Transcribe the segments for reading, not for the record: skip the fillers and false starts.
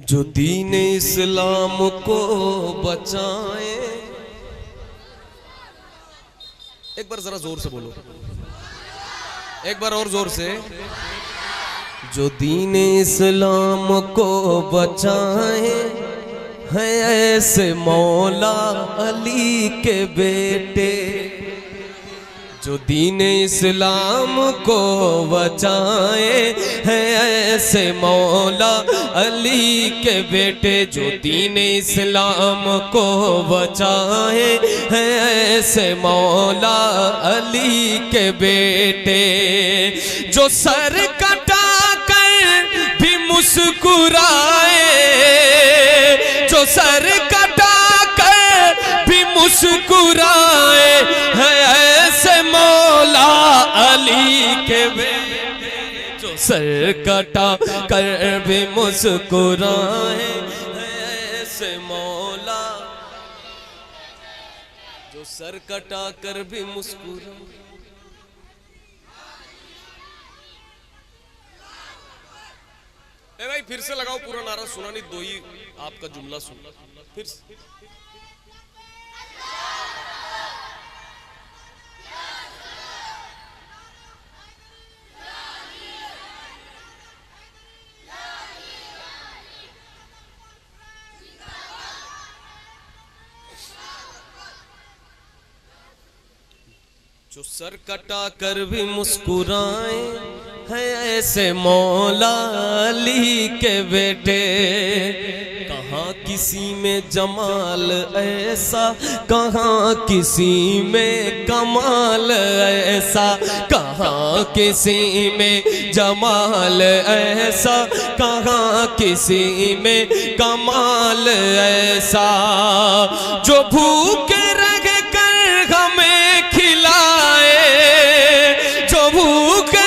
जो दीन इस्लाम को बचाए। एक बार जरा जोर से बोलो, एक बार और जोर से। जो दीन इस्लाम को बचाए हैं ऐसे मौला अली के बेटे। जो दीन इस्लाम को बचाए हैं ऐसे मौला अली के बेटे। जो दीन इस्लाम को बचाए हैं ऐसे मौला अली के बेटे। जो सर कटा कर भी मुस्कुराए, जो सर कटा कर भी मुस्कुराए हैं ऐसे मौला अली के बेटे। जो सर कटा कर भी मुस्कुराए ऐसे मौला, जो सर कटा कर भी मुस्कुराए। भाई फिर से लगाओ पूरा नारा, सुना नहीं, दो ही आपका जुमला सुन फिर से। जो सर कटा कर भी मुस्कुराए है ऐसे मौला अली के बेटे। कहाँ किसी में जमाल ऐसा, कहाँ किसी में कमाल ऐसा, कहाँ किसी में जमाल ऐसा, कहाँ किसी में कमाल ऐसा। जो भूखे रह कर हमें खिलाए, जो भूखे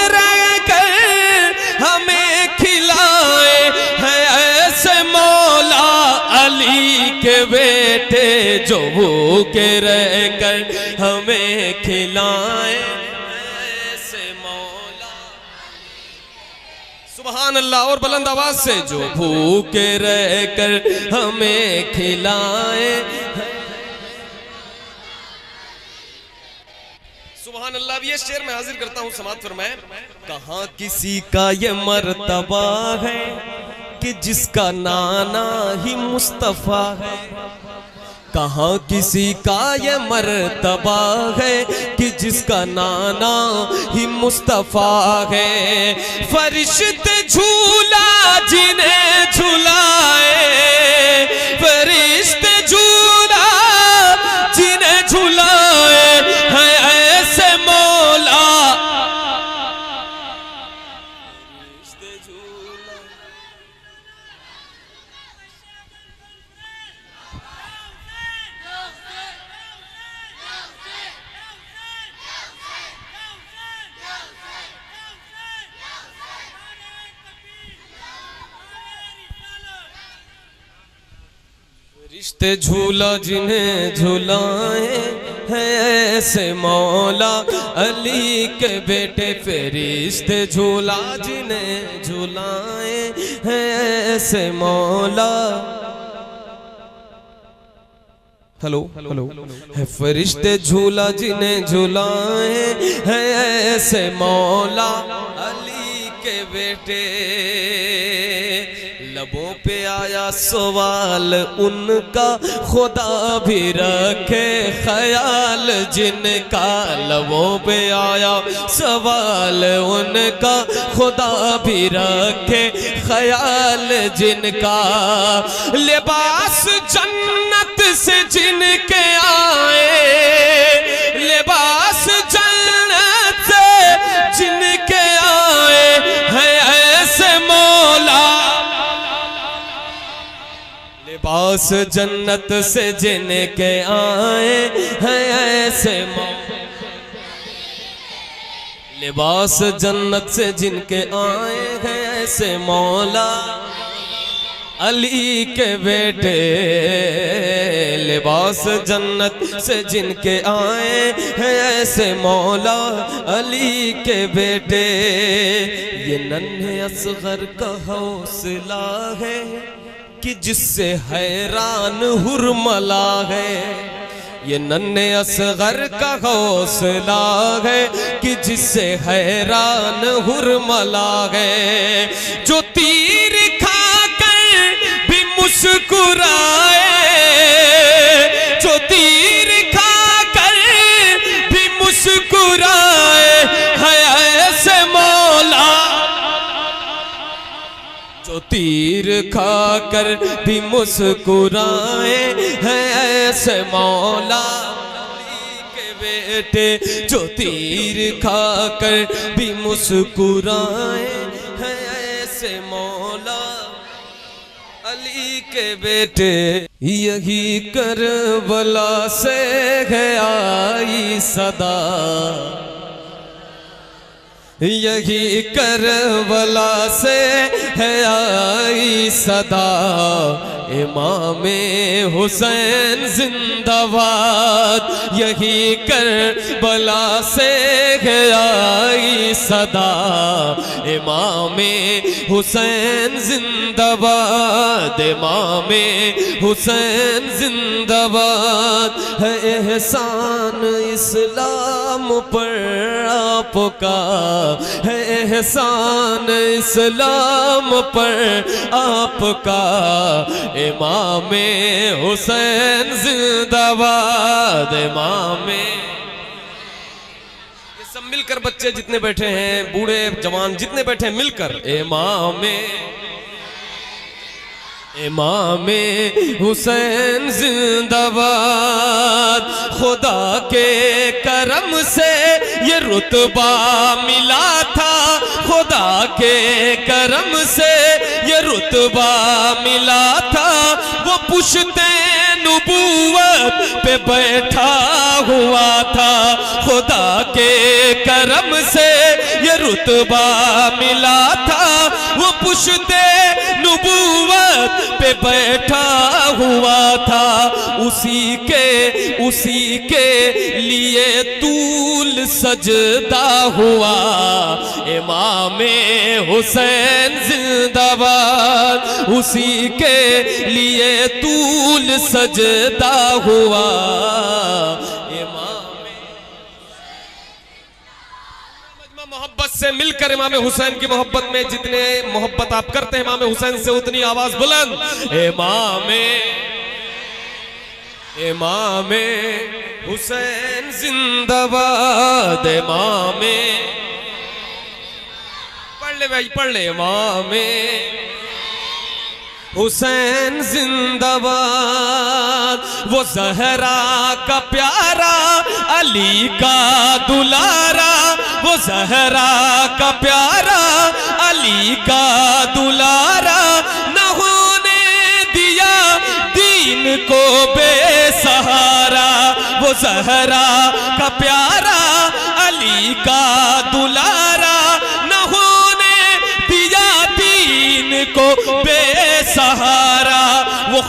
के बेटे। जो भूखे रह कर हमें खिलाए ऐसे मौला। सुभान अल्लाह, और बुलंद आवाज से। जो भूखे रह कर हमें खिलाए। सुभान अल्लाह। अब ये शेर मैं हाजिर करता हूं, समाअत फरमाएं। कहाँ किसी का ये मर्तबा है कि जिसका नाना ही मुस्तफा है। कहाँ किसी का ये मर्तबा है कि जिसका नाना ही मुस्तफा है। फरिश्ते झूला जिन्हें झुलाए, फरिश्ते झूला जिन्हें झुलाए है ऐसे मौला। रिश्ते झूला जिन्हें झुलाए हैं ऐसे मौला अली के बेटे। फरिश्ते झूला जिन्हें झुलाए हैं ऐसे मौला। हेलो हेलो है। फरिश्ते झूला जिन्हें झुलाए हैं ऐसे मौला अली के बेटे। लबों पे आया सवाल उनका, खुदा भी रखे ख्याल जिनका। लबों पे आया सवाल उनका, खुदा भी रखे ख्याल जिनका। लिबास जन्नत से जिनके आए, लिबास जन्नत से जिनके आए हैं ऐसे मौला। लिबास जन्नत से जिनके आए हैं ऐसे मौला। लिबास जन्नत से जिनके आए हैं ऐसे मौला अली के बेटे। लिबास जन्नत से जिनके आए हैं ऐसे मौला अली के बेटे। ये नन्हे असगर का हौसला है कि जिससे हैरान हुरमला है, ये नन्हे असगर का हौसला है कि जिससे हैरान हुरमला है। जो तीर खाकर भी मुस्कुराए, जो तीर खाकर भी मुस्कुराए है ऐसे मौला, जो तीर खाकर भी मुस्कुराए हैं ऐसे मौला। अली के बेटे जो तीर खाकर भी मुस्कुराए हैं ऐसे मौला। अली के बेटे यही करबला से है आई सदा, यही करबला से है आई सदा। इमामे हुसैन जिंदाबाद, यही करबला से है आई सदा। इमामे हुसैन जिंदाबाद, इमामे हुसैन जिंदाबाद। है एहसान इस्लाम पर आपका, है एहसान इस्लाम पर आपका। इमामे हुसैन जिंदाबाद, इमामे। ये सब मिलकर बच्चे जितने बैठे हैं, बूढ़े जवान जितने बैठे हैं मिलकर इमामे, इमामे हुसैन जिंदाबाद। खुदा के करम से ये रुतबा मिला था, खुदा के करम से ये रुतबा मिला था। वो पुश्ते नबूवत पे बैठा हुआ था, खुदा के करम से ये रुतबा मिला था। वो पुश्ते नबूवत पे बैठा हुआ था। उसी के लिए तूल सजदा हुआ। इमामे हुसैन जिंदाबाद, उसी के लिए तूल सजदा हुआ। मोहब्बत से मिलकर इमाम हुसैन की मोहब्बत में जितने मोहब्बत आप करते हैं इमाम हुसैन से, उतनी आवाज बुलंद। इमाम हुसैन जिंदाबाद, इमाम। पढ़ ले भाई, पढ़ ले। इमाम हुसैन जिंदाबाद, वो जहरा का प्यारा, अली का दुलारा। वो जहरा का प्यारा, अली का दुलारा। न होने दिया दीन को बेसहारा। वो जहरा का प्यारा, अली का दुलारा। न होने दिया दीन को बेसहारा। वो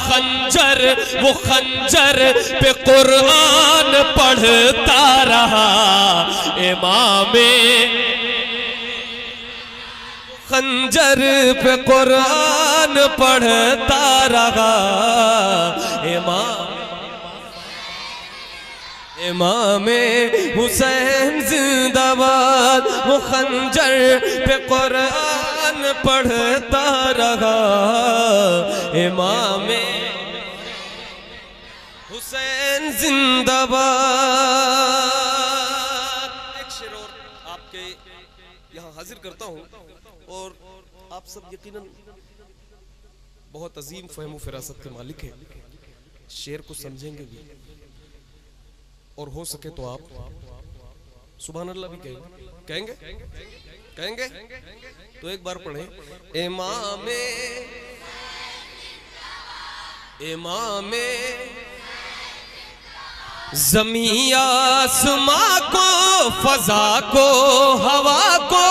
खंजर पे कुरान पढ़ता रहा। इमामे खंजर पे कुरान पढ़ता रहा। इमामे हुसैन जिंदाबाद, वो खंजर पे कुरान पढ़ता रहा। इमामे हुसैन जिंदाबाद। एक शेर और आपके यहाँ हाजिर करता हूँ, और आप सब यकीनन बहुत अजीम फहम फिरासत के मालिक हैं, शेर को समझेंगे भी, और हो सके तो आप सुभान अल्लाह भी कहेंगे कहेंगे तो एक बार पढ़ें। इमामे ज़मीं आसमां को, फजा को, हवा को,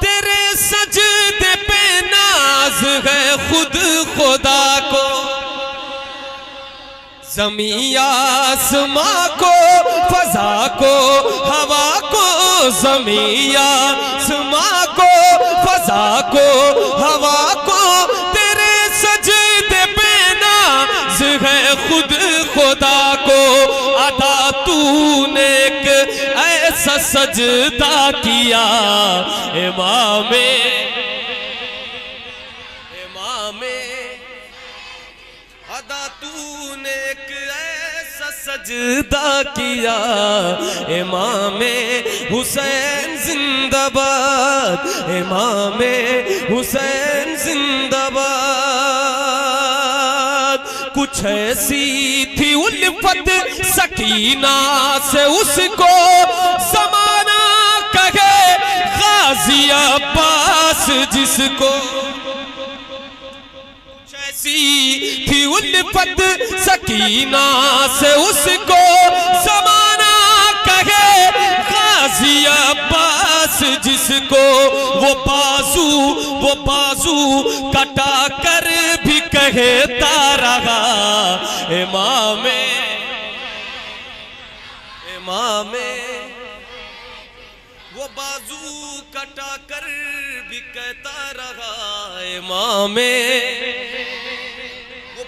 तेरे सजदे पे नाज है खुद खुदा को। ज़मीं आसमां को, फजा को, हवा को। ज़मीं आसमां को, फजा को, हवा को, तेरे सजदे सजदा किया। इमामे अदा तूने एक ऐसा सजदा किया। इमामे हुसैन जिंदाबाद, इमामे हुसैन जिंदाबाद। कुछ ऐसी थी उल्फत सकीना से उसको ज़माना कहे गाज़ी अब्बास जिसको। थी उल्फत सकीना से उसको ज़माना कहे गाज़ी अब्बास जिसको। वो बाजू कटा कर भी कहता रहा। इमामे वो बाजू कटा कर भी कहता रहा। इमामे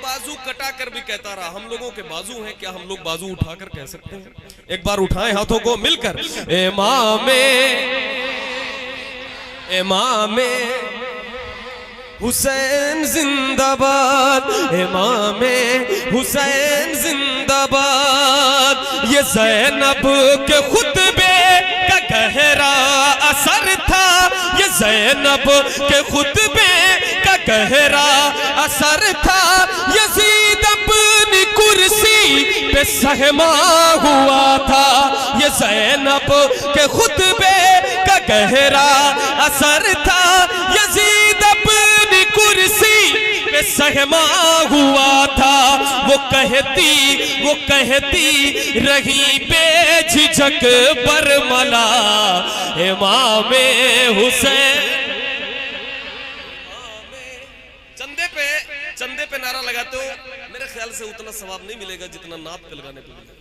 बाजू कटा कर भी कहता रहा। हम लोगों के बाजू हैं, क्या हम लोग बाजू उठाकर कह सकते हैं? एक बार उठाएं हाथों को मिलकर। इमामे हुसैन जिंदाबाद, इमामे हुसैन जिंदाबाद। ये ज़ैनब के खुतबे का गहरा असर था, ये ज़ैनब के खुतबे का गहरा असर था। यज़ीद अपनी कुर्सी पे सहमा हुआ था, ये ज़ैनब के खुतबे का गहरा असर था। यज़ीद अपनी कुर्सी पे सहमा हुआ था। वो कहती रही बेझिझक बरमला। इमामे हुसैन। चंदे पे नारा लगाते हो, मेरे ख्याल से उतना सवाब नहीं मिलेगा जितना नात पे लगाने पे मिलेगा।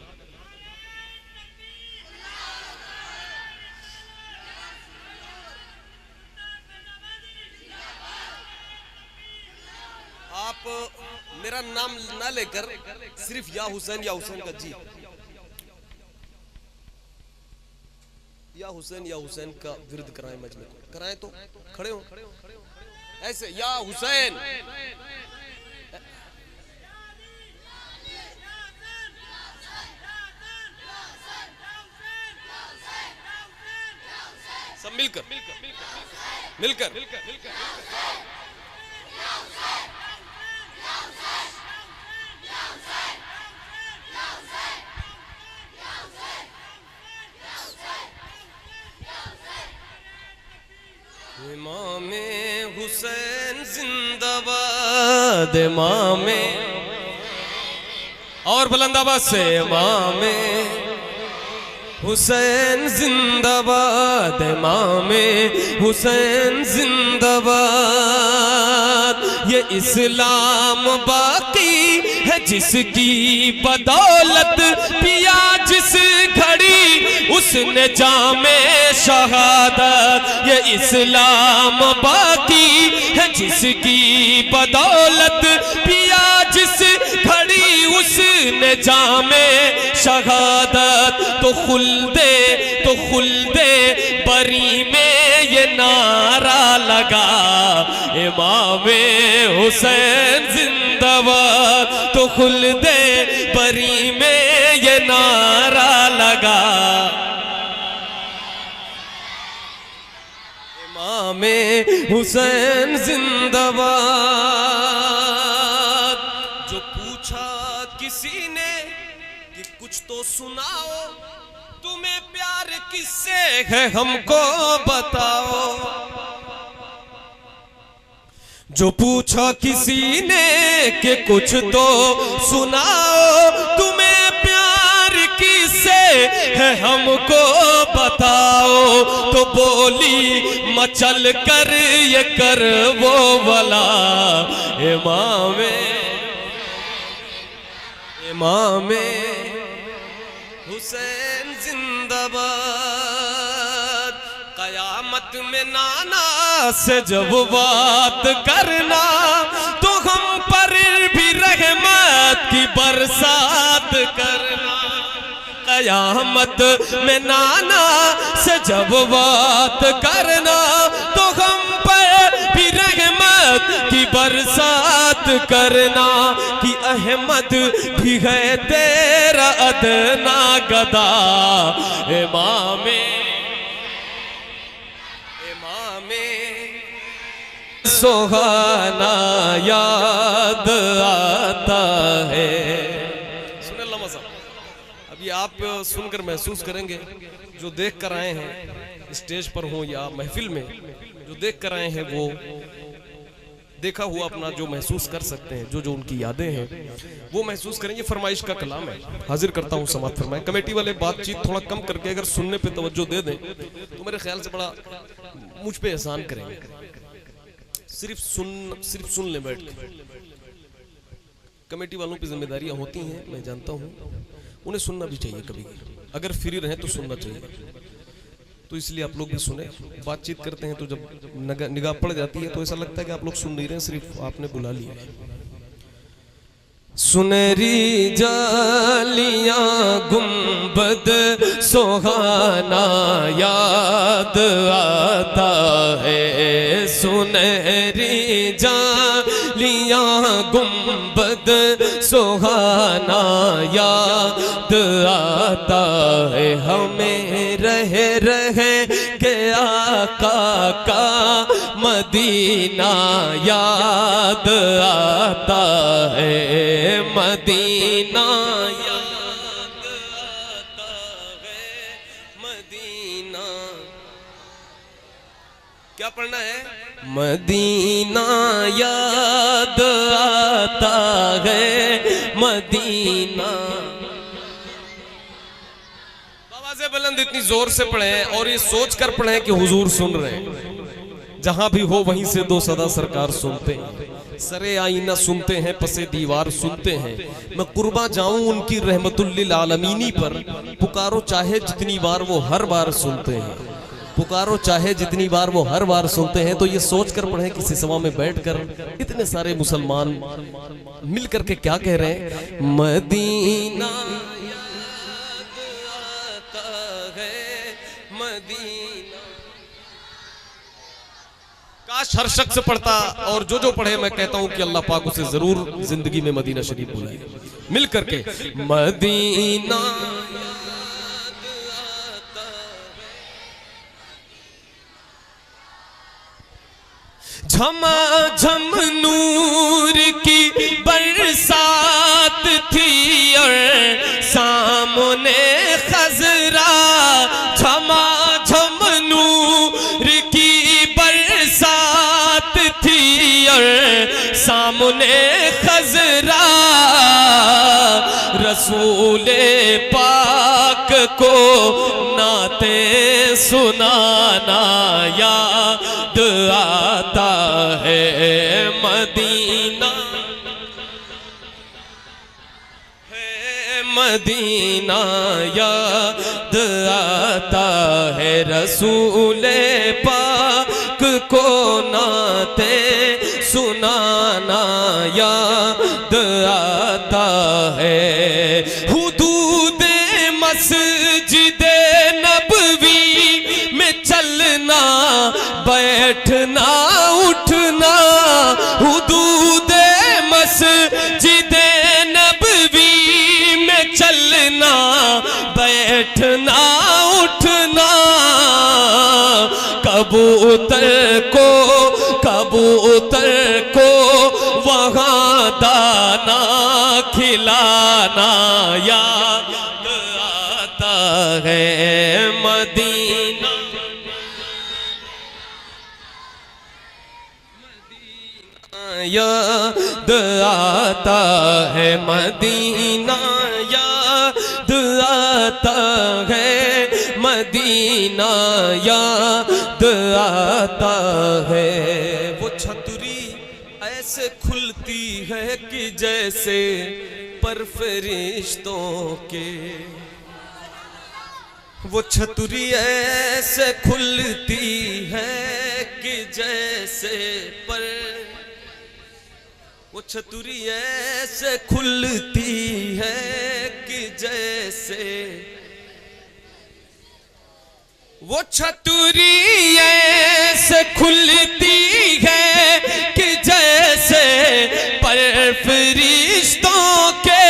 आप मेरा नाम ना लेकर सिर्फ या हुसैन का जी, या हुसैन का विरुद्ध कराएं, मजमे को कराएं तो खड़े हो ऐसे, या हुसैन। सब मिलकर इमामे हुसैन जिंदाबाद, इमामे और बुलंद आवाज से इमामे हुसैन जिंदाबाद, इमामे हुसैन जिंदाबाद। ये इस्लाम बाकी है जिसकी बदौलत पिया जिस घड़ी उसने जामे शहादत। ये इस्लाम बाकी है जिसकी बदौलत पिया जिस घड़ी उसने जामे शहादत। तो खुल्दे बरी में ये नारा लगा, इमामे हुसैन जिंदाबाद। तो खुल्दे बरी में ये नारा लगा, इमामे हुसैन जिंदाबाद। जो पूछा किसी ने कि कुछ तो सुनाओ, तुम्हें प्यार किससे है हमको बताओ। जो पूछा किसी ने कि कुछ तो सुनाओ, तुम्हें प्यार किससे है हमको बताओ। तो बोली मचल कर ये कर वो वाला, इमामे हुसैन जिंदाबाद। कयामत में नाना से जब बात करना, तो हम पर भी रहमत की बरसात करना। कयामत में नाना से जब बात करना तो हम पर भी रहमत की बरसात करना कि अहमद भी है तेरा अदना गदा इमामे सुहाना याद आता है। सुने अल्लामा साहब, अभी आप सुनकर महसूस करेंगे जो देख कर आए हैं स्टेज पर हो या महफिल में, जो देख कर आए हैं वो देखा हुआ अपना जो महसूस कर सकते हैं, जो जो उनकी यादें हैं वो महसूस करेंगे। फरमाइश का कलाम है, हाजिर करता हूँ समात फरमाएं। कमेटी वाले बातचीत थोड़ा कम करके अगर सुनने पे तवज्जो दे दें तो मेरे ख्याल से बड़ा मुझ पे एहसान करेंगे। सिर्फ सुन ले बैठ के। कमेटी वालों की जिम्मेदारियां होती हैं, मैं जानता हूं, उन्हें सुनना भी चाहिए कभी, अगर फ्री रहे तो सुनना चाहिए। तो इसलिए आप लोग भी सुने। बातचीत करते हैं तो जब निगाह पड़ जाती है तो ऐसा लगता है कि आप लोग सुन नहीं रहे, सिर्फ आपने बुला लिया। सुनहरी जालियां गुंबद सुहाना याद आता है। सुनहरी जालियां गुंबद सुहाना याद आता है। हमें रह के आका का मदीना याद आता है। मदीना याद आता है। मदीना क्या पढ़ना है? मदीना याद आता है। मदीना आवाज़ें बुलंद इतनी जोर से पढ़े और ये सोच कर पढ़े कि हुजूर सुन रहे हैं। जहां भी हो वहीं से दो सदा सरकार सुनते हैं। सरे आईना सुनते हैं, पसे दीवार सुनते हैं। मैं कुर्बा जाऊं उनकी रहमतुल लिल आलमीनी पर। पुकारो चाहे जितनी बार वो हर बार सुनते हैं। पुकारो चाहे जितनी बार वो हर बार सुनते हैं। तो ये सोच कर पढ़े कि सिसवा में बैठकर इतने सारे मुसलमान मिल करके क्या कह रहे हैं? मदीना काश हर शख्स पढ़ता, और जो जो पढ़े मैं कहता हूं कि अल्लाह पाक उसे जरूर जिंदगी में मदीना शरीफ बुलाए। मिल करके मदीना झमाझम नूर की बरसात थी और सामने खजरा। झमाझम नूर की बरसात थी और सामने खजरा। रसूले पाक को नाते सुनाना याद आता है। मदीना है, मदीना याद आता है। रसूले पाक को नाते सुनाना याद आता है। हुदूदे मस्जिदे नबवी में चलना बैठना उठना। हुदूदे मस्जिदे नबवी में चलना बैठना उठना। कबूतर को वहाँ दाना खिलाना याद आता है। मदीना याद आता है। मदीना याद आता है। मदीना याद आता है। वो छतरी ऐसे खुलती है कि जैसे पर फरिश्तों के। वो छतरी ऐसे खुलती है कि जैसे पर। वो छतरी ऐसे खुलती है कि जैसे वो छतरी ऐसे खुलती है कि जैसे पर फरिश्तों के,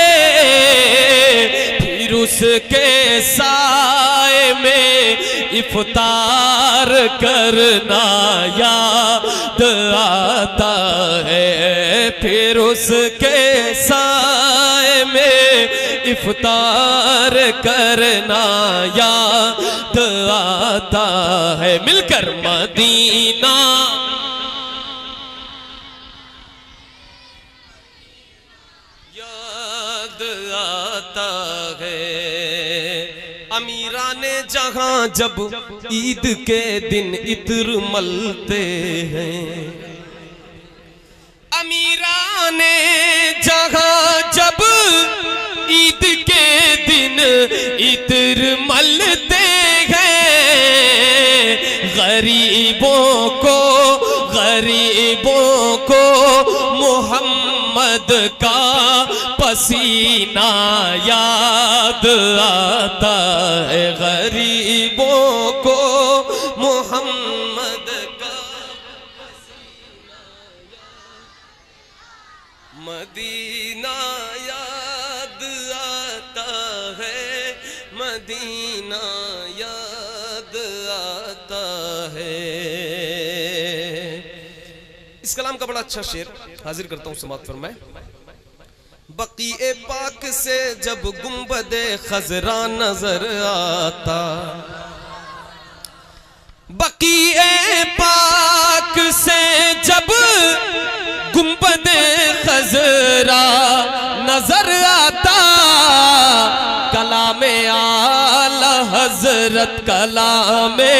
फिर उसके साए में इफ्तार करना याद आता है, फिर उसके साए में इफ्तार करना याद आता है। मिलकर मदीना याद आता है। अमीराने जहां जब ईद के दिन इत्र मलते हैं, अमीराने जहां जब ईद के दिन इत्र मलते हैं, गरीबों को मोहम्मद का पसीना याद आता है, गरीबों को मोहम्मद का पसीना, मदीना याद आता है, मदीना याद आता है। इस कलाम का बड़ा अच्छा शेर हाजिर करता हूं, समाअत फरमाएं। बक़ीए पाक से जब गुंबदे खजरा नजर आता, बक़ीए पाक से जब गुंबदे खजरा नजर आता, कलामे आला हजरत, कलामे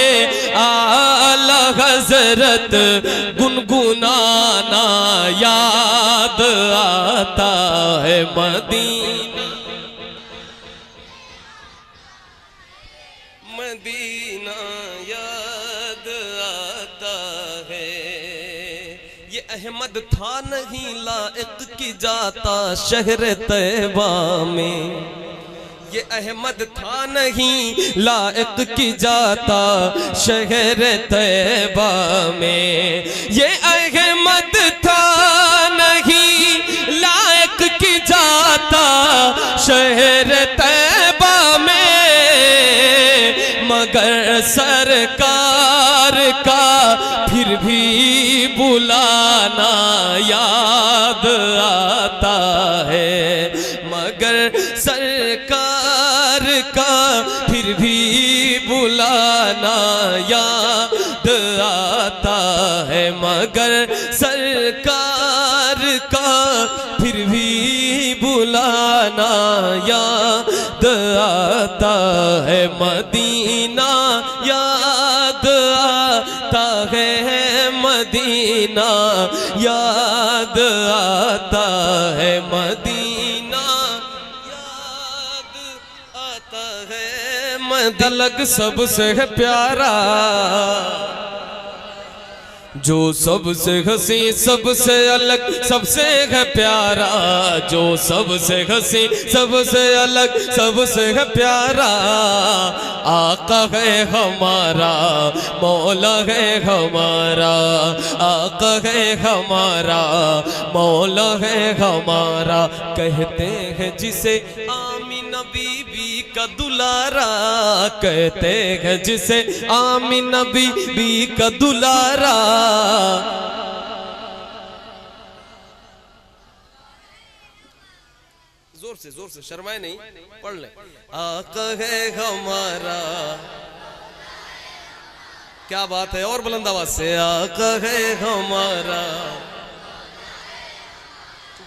आला हजरत गुनगुनाना याद आता है, मदीना मदीना याद आता है। ये अहमद था नहीं लायक की जाता शहर तैबा में, ये अहमद था नहीं लायक की जाता शहर तैबा में, ये अहमद था नहीं लायक की जाता शहर तैबा में, मगर सरकार का फिर भी बुलाना याद आता है, मगर सरकार का फिर भी बुलाना याद आता है, मगर सरकार का फिर भी बुलाना याद आता है, मदीना याद आता है, मदीना याद आता है, मदीना याद आता है, मदलग सबसे प्यारा, जो सबसे हंसी सबसे अलग सबसे है प्यारा, जो सबसे हंसी सबसे अलग सबसे है प्यारा, आका है हमारा मौला है हमारा, आका है हमारा मौला है हमारा, कहते हैं जिसे आमीना बीबी का दुलारा, कहते हैं जिसे आमीना बीबी का दुलारा, जोर से शर्माए नहीं, पढ़ ले। आका है हमारा, क्या बात है, और बुलंद आवाज से, आका है हमारा,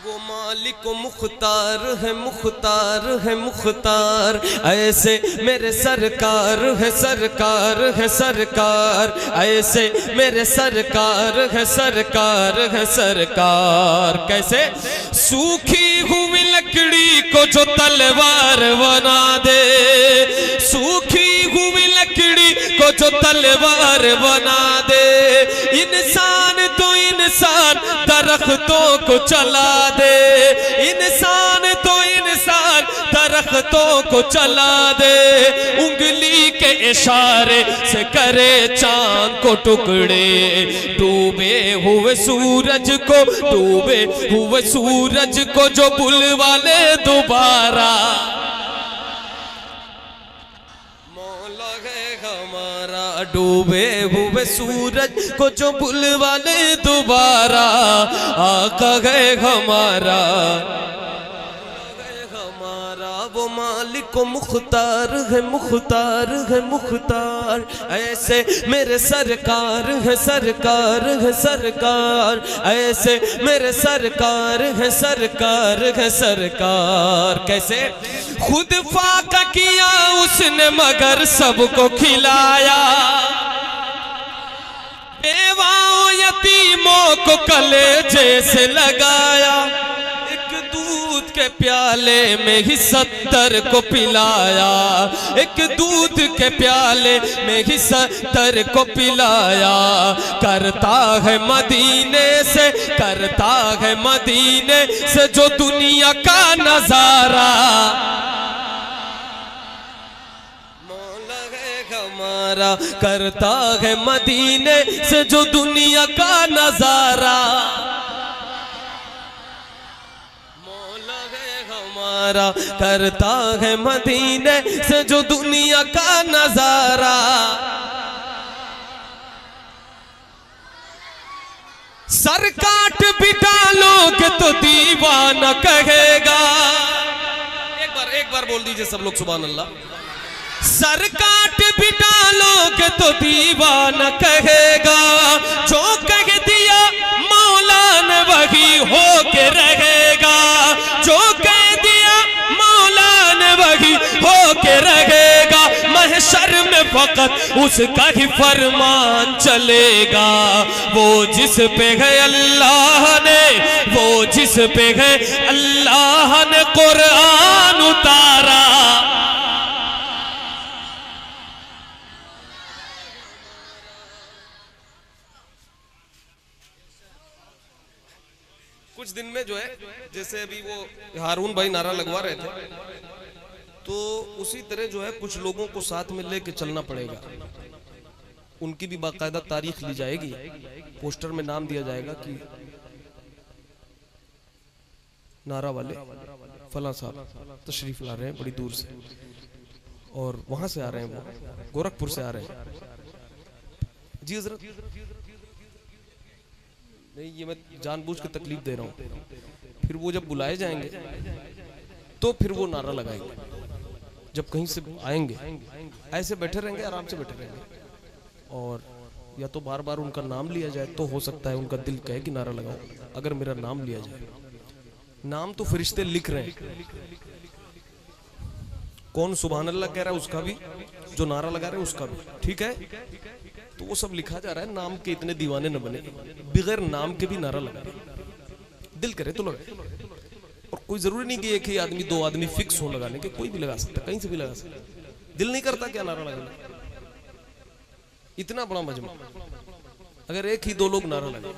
वो मालिक मुख्तार है, मुख्तार है मुख्तार, ऐसे मेरे सरकार है, सरकार है सरकार, ऐसे मेरे सरकार है, सरकार है सरकार। कैसे? सूखी हुई लकड़ी को जो तलवार बना दे, सूखी हुई लकड़ी को जो तलवार बना दे, इंसान तो इंसान दरख्तों को चला दे, इंसान तो इंसान दरख्तों को चला दे, उंगली के इशारे से करे चांद को टुकड़े, डूबे हुए सूरज को जो बुलवा ले दोबारा, मौला है हमारा। डूबे हुए सूरज को जो बुलवा ले दोबारा, आका है हमारा, वो मालिक को मुख्तार है, मुख्तार है, मुख्तार। ऐसे मेरे सरकार है, सरकार है, सरकार। ऐसे मेरे सरकार है, सरकार है, सरकार। कैसे? खुद फाका किया उसने मगर सबको खिलाया, बेवाओं यतीमों को कलेजे से लगाया, दूध के प्याले में ही 70 को पिलाया, एक दूध के प्याले में ही 70 को पिलाया। करता है मदीने से, करता है मदीने से जो दुनिया का नजारा, मौला है हमारा। करता है मदीने से जो दुनिया का नजारा, करता है मदीने से जो दुनिया का नजारा। सर काट भी डालोगे तो दीवाना कहेगा। एक बार बोल दीजिए सब लोग सुभान अल्लाह। सर काट भी डालोगे तो दीवाना कहेगा, जो कह दिया मौला ने वही होके रहेगा, जो कह दिया मौला ने वही होके रहेगा। महशर में फकत उसका ही फरमान चलेगा, वो जिस पे है अल्लाह ने, वो जिस पे है अल्लाह ने कुरान उतारा। कुछ दिन में जो है, जैसे अभी वो हारून भाई नारा लगवा रहे थे, तो उसी तरह जो है कुछ लोगों को साथ में लेके चलना पड़ेगा। उनकी भी बाकायदा तारीख ली जाएगी, पोस्टर में नाम दिया जाएगा कि नारा वाले फला साहब तशरीफ ला रहे हैं बड़ी दूर से, और वहां से आ रहे हैं, वो गोरखपुर से आ रहे हैं। जी हजरत, नहीं ये मैं जानबूझ के तकलीफ दे रहा हूँ। फिर वो जब बुलाए जाएंगे तो फिर वो नारा लगाएंगे। जब कहीं से आएंगे ऐसे बैठे रहेंगे, आराम से बैठे रहेंगे, और या तो बार बार उनका नाम लिया जाए, तो हो सकता है उनका दिल कहे कि नारा लगाओ। अगर मेरा नाम लिया जाए, नाम तो फरिश्ते लिख रहे हैं, कौन सुभान अल्लाह कह रहा है उसका भी, जो नारा लगा रहे हैं उसका भी, ठीक है, तो वो सब लिखा जा रहा है। नाम के इतने दीवाने न बने, बगैर नाम के भी नारा लगा रहे, दिल करे तो लगे। और कोई जरूरी नहीं कि एक ही आदमी, दो आदमी फिक्स हो लगाने के, कोई भी लगा सकता, कहीं से भी लगा सकता। दिल नहीं करता क्या नारा लगाने? इतना बड़ा मजमा, अगर एक ही दो लोग नारा लगा,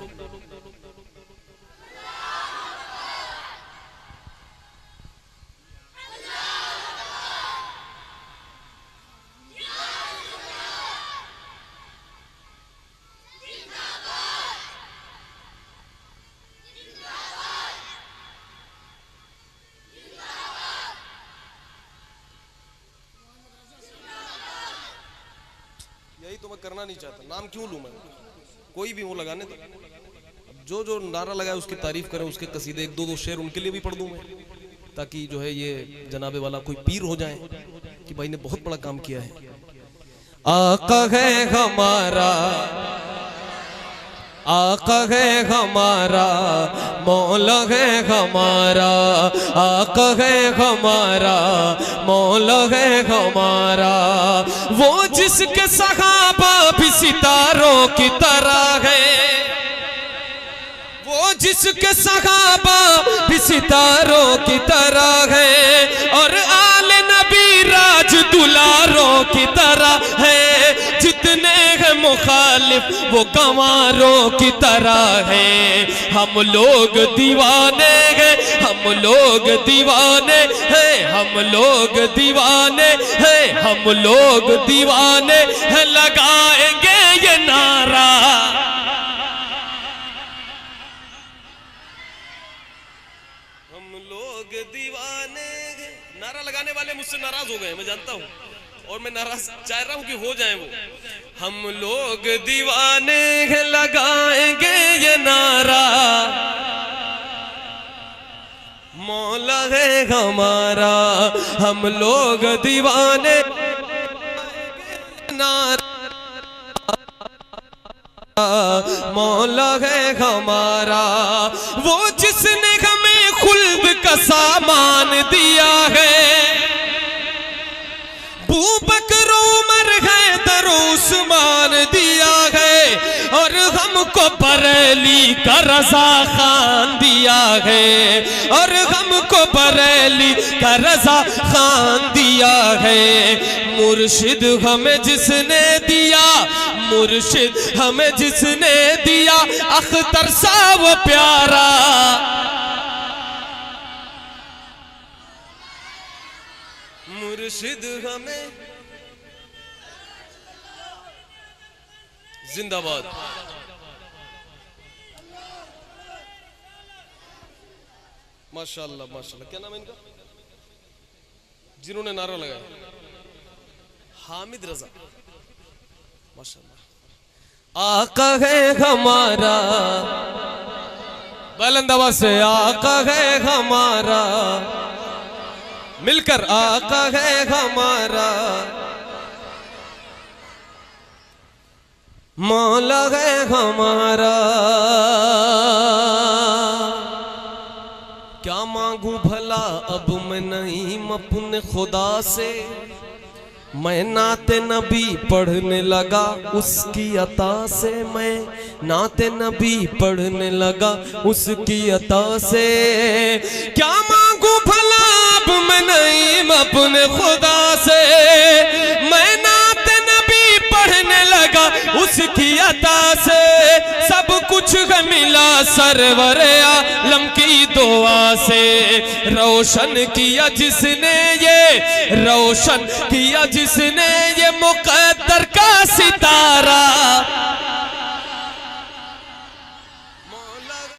यही तो मैं करना नहीं चाहता। नाम क्यों लूं मैं? कोई भी वो लगाने दो, जो जो नारा लगाए उसकी तारीफ करे, उसके कसीदे एक दो शेर उनके लिए भी पढ़ दूं मैं, ताकि जो है ये जनाबे वाला कोई पीर हो जाए कि भाई ने बहुत बड़ा काम किया है। आका है हमारा, आका है हमारा, मौला है हमारा, आका है हमारा, मौला है हमारा। वो जिसके सहाबा भी सितारों की तरह है, वो जिसके सहाबा भी सितारों की तरह है, और आले नबी राज दुलारों की तरह है। जितने हैं मुखालिफ वो गंवारों की तरह है। हम लोग दीवाने हैं, हम हम लोग दीवाने हैं, हम लोग दीवाने हैं, हम लोग दीवाने हैं, लगाएंगे ये नारा। हम लोग दीवाने हैं। नारा लगाने वाले मुझसे नाराज हो गए, मैं जानता हूं, और मैं नाराज चाह रहा हूं कि हो जाए वो। हम लोग दीवाने हैं, लगाएंगे ये नारा, मौला है हमारा। हम लोग दीवाने नारा, मौला है हमारा। वो जिसने हमें खुल्द का सामान दिया है, बूबकर उमर हैदर उस्मान दिया है, और हमको बरेली का रजा खान दिया है, और हमको बरेली का रजा खान दिया है। मुर्शिद हमें जिसने दिया, मुर्शिद हमें जिसने दिया, अख्तर सा वो प्यारा। मुर्शिद हमें जिंदाबाद। माशाल्लाह माशाल्लाह। क्या नाम है इनका जिन्होंने नारा लगाया? हामिद रजा, माशाल्लाह। आका है हमारा, बुलंद आवाज से आका है हमारा, मिलकर आका है हमारा, मौला है हमारा। क्या मांगू भला अब मैं नईम अपने खुदा से, मैं नाते नबी पढ़ने लगा उसकी अता से, मैं नाते नबी पढ़ने लगा उसकी अता से। क्या मांगू भला अब मैं नईम अपने खुदा से, मैं नाते नबी पढ़ने लगा उसकी अता से। सब कुछ मिला सरवर आलम की दुआ से, रोशन किया जिसने ये, रोशन किया जिसने ये मुक़द्दर का सितारा।